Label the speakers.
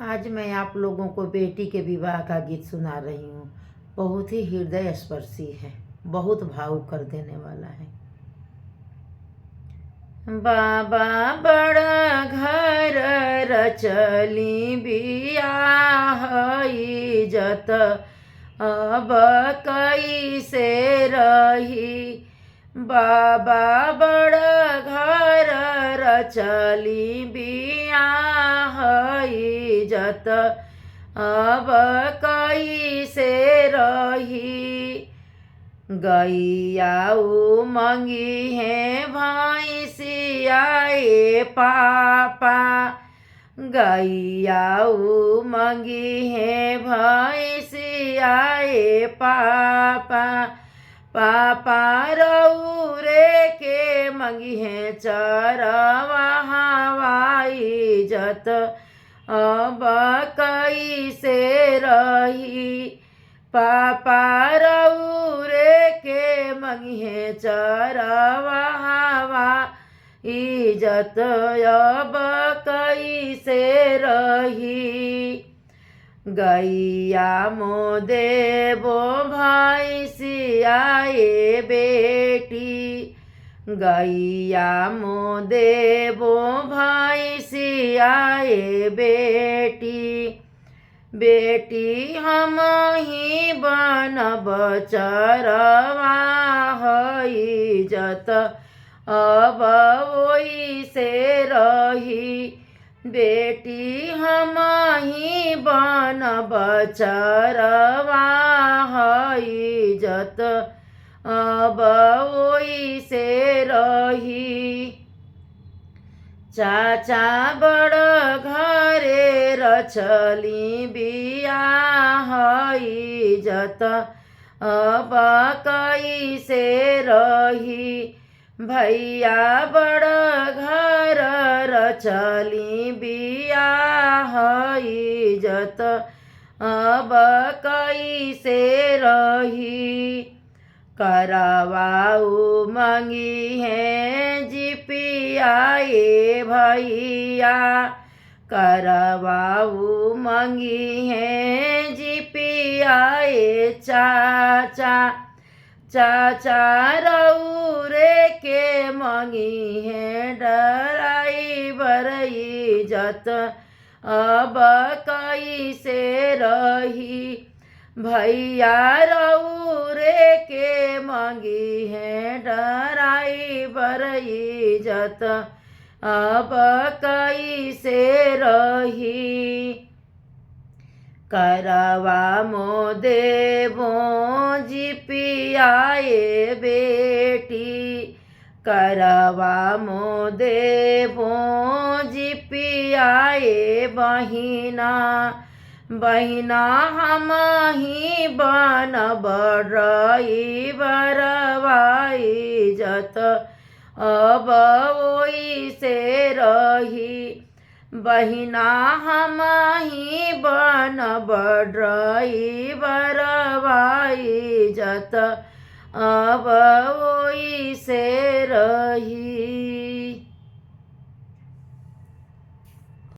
Speaker 1: आज मैं आप लोगों को बेटी के विवाह का गीत सुना रही हूँ। बहुत ही हृदय स्पर्शी है, बहुत भावुक कर देने वाला है। बाबा बड़ा घर रचली बियाह इज्जत अब कैसे रही। बाबा बड़ा घर रचली बियाह इज्जत अब कैसे रही। गैया मंगी है भैंसिया पापा, गैया मंगी है भैंसिया पापा। पापा रौरे के मंगी है चरवा इज्जत अब कैसे रही। पापा रौरे के मंगी है चरवा इज्जत अब कैसे रही। गैया मो देबो भैंसिया बेटी, गैया मो देबो भैंसिया बेटी। बेटी हम ही बनब चरवा इज्जत अब वही से रही। बेटी हम ही बनब चरवा इज्जत अब वही से रही। चाचा बड़ घरे रचली बियाह इज्जत अब कैसे रही। भैया बड़ घर रचली बियाह इज्जत अब कैसे रही। करवाऊ मंगी है जिपिया भैया, करवाऊ मंगी है जिपिया चाचा। चाचा रौरे के मंगी है ड्राइवर इज्जत अब कैसे रही। भैया रौरे के मंगी है ड्राइवर इज्जत अब कैसे रही। करवा मो देबो जिपिया बेटी, करवा मो देबो जिपिया बहिना। बहिना हम ही बनब ड्राइवर इज्जत अब वही से रही। बहिना हम ही बनब ड्राइवर इज्जत अब वही से रही।